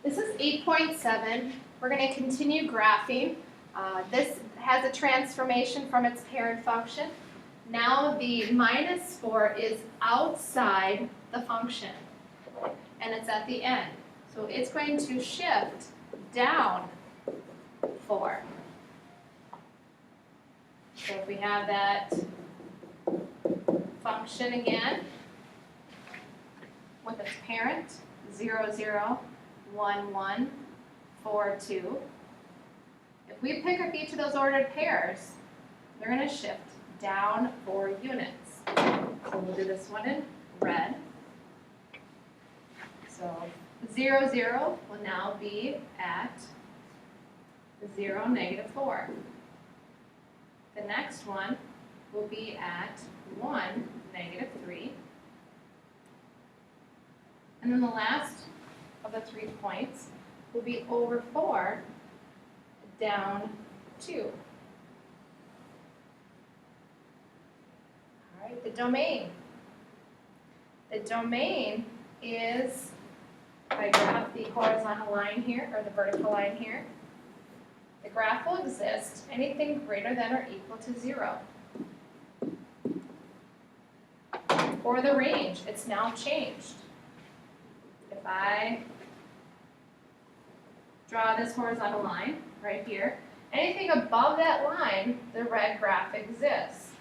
This is 8.7. We're going to continue graphing. This has a transformation from its parent function. Now the minus 4 is outside the function, and it's at the end. So it's going to shift down 4. So if we have that function again with its parent, 0, 0, 1, 1, 4, 2. If we pick up each of those ordered pairs, they're going to shift down 4 units. So we'll do this one in red. So 0, 0 will now be at 0, negative 4. The next one will be at 1, negative 3. And then the last of the 3 points will be over 4, down 2. All right, the domain. The domain is, if I graph the horizontal line here, or the vertical line here, the graph will exist anything greater than or equal to 0. For the range, it's now changed. If I draw this horizontal line right here, anything above that line, the red graph exists.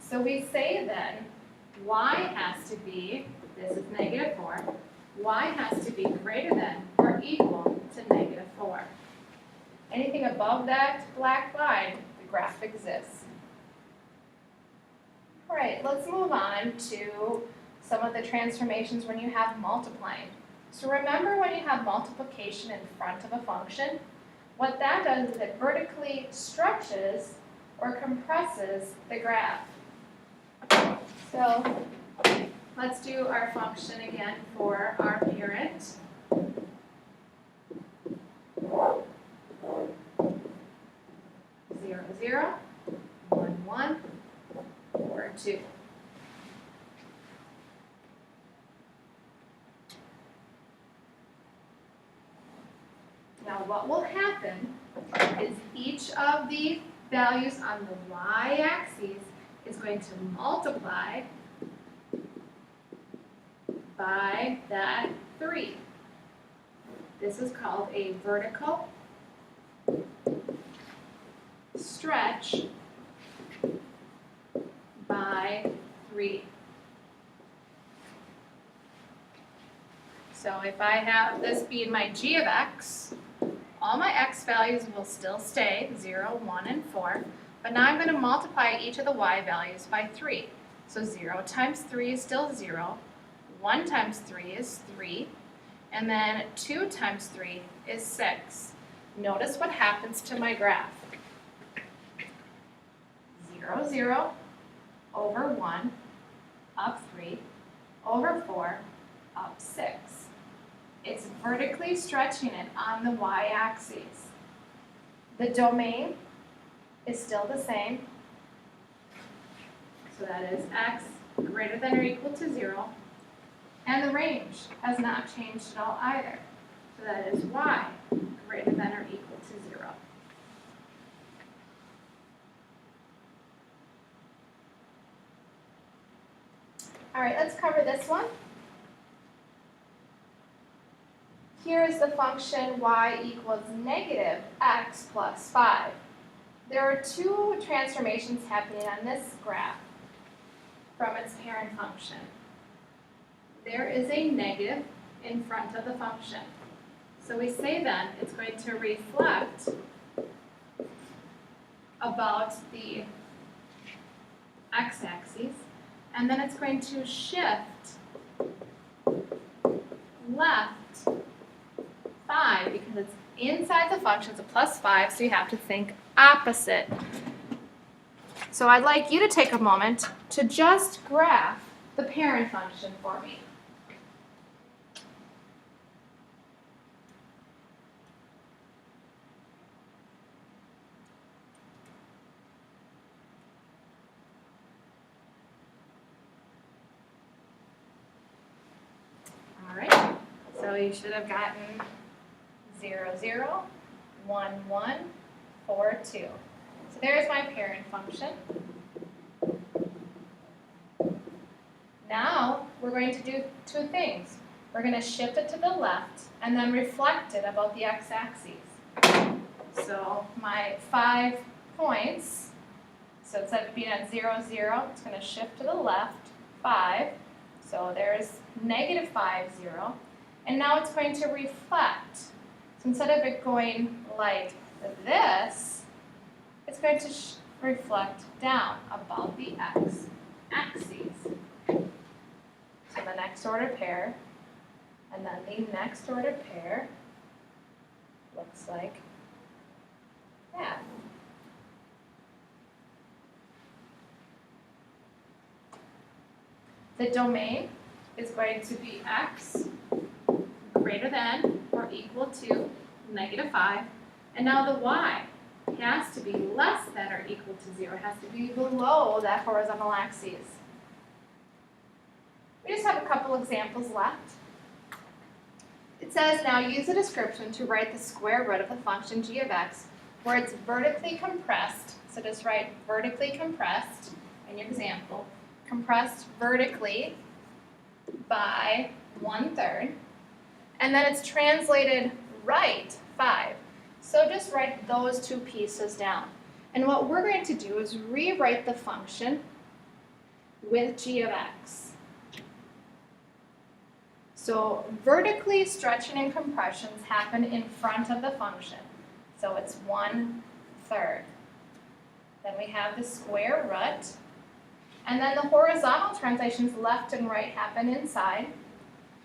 So we say then, y has to be, this is negative 4, y has to be greater than or equal to negative 4. Anything above that black line, the graph exists. All right, let's move on to some of the transformations when you have multiplying. So remember when you have multiplication in front of a function, what that does is it vertically stretches or compresses the graph. So let's do our function again for our parent. 0, 0, 1, 1, 4, 2. Now what will happen is each of the values on the y-axis is going to multiply by that 3. This is called a vertical stretch by 3. So if I have this being my g of x, all my x values will still stay 0, 1, and 4, but now I'm going to multiply each of the y values by 3. So 0 times 3 is still 0, 1 times 3 is 3, and then 2 times 3 is 6. Notice what happens to my graph. 0, 0, over 1, up 3, over 4, up 6. It's vertically stretching it on the y-axis. The domain is still the same. So that is x greater than or equal to 0. And the range has not changed at all either. So that is y greater than or equal to 0. All right, let's cover this one. Here is the function y equals negative x plus 5. There are 2 transformations happening on this graph from its parent function. There is a negative in front of the function. So we say then it's going to reflect about the x-axis, and then it's going to shift left 5 because it's inside the function, it's a plus 5, so you have to think opposite. So I'd like you to take a moment to just graph the parent function for me. All right, so you should have gotten 0, 0, 1, 1, 4, 2. So there's my parent function. Now we're going to do two things. We're going to shift it to the left and then reflect it about the x-axis. So my 5 points, so instead of being at 0, 0, it's going to shift to the left, 5. So there's negative 5, 0. And now it's going to reflect. So instead of it going like this, it's going to reflect down about the x-axis. So the next order pair, and then the next order pair looks like that. The domain is going to be x greater than or equal to negative 5. And now the y has to be less than or equal to 0. It has to be below that horizontal axis. We just have a couple examples left. It says now use a description to write the square root of the function g of x where it's vertically compressed. So just write vertically compressed in your example. Compressed vertically by 1/3. And then it's translated right 5. So just write those two pieces down. And what we're going to do is rewrite the function with g of x. So vertically stretching and compressions happen in front of the function. So it's 1/3. Then we have the square root. And then the horizontal translations left and right happen inside.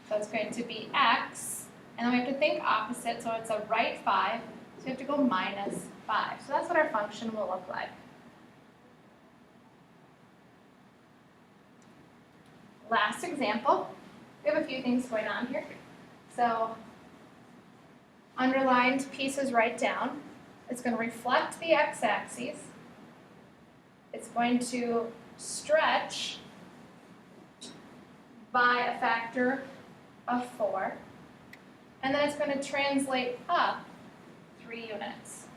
So it's going to be x. And then we have to think opposite, so it's a right 5. So we have to go minus 5. So that's what our function will look like. Last example. We have a few things going on here. So underlined pieces right down. It's going to reflect the x-axis. It's going to stretch by a factor of 4. And then it's going to translate up 3 units.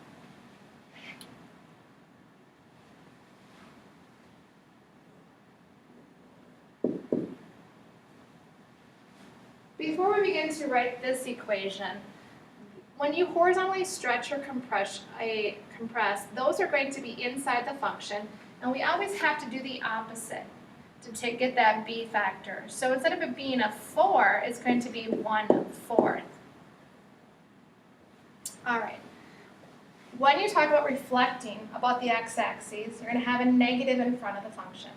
Before we begin to write this equation, when you horizontally stretch or compress, those are going to be inside the function, and we always have to do the opposite to get that b factor. So instead of it being a 4, it's going to be 1/4. All right. When you talk about reflecting about the x-axis, you're going to have a negative in front of the function.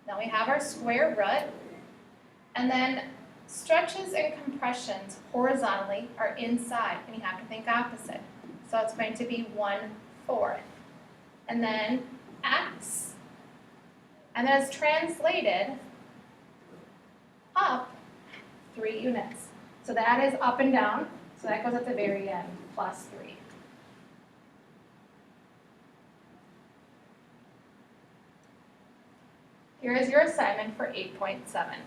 Now we have our square root, and then stretches and compressions horizontally are inside, and you have to think opposite. So it's going to be 1/4. And then x, and then it's translated up 3 units. So that is up and down, so that goes at the very end, plus 3. Here is your assignment for 8.7.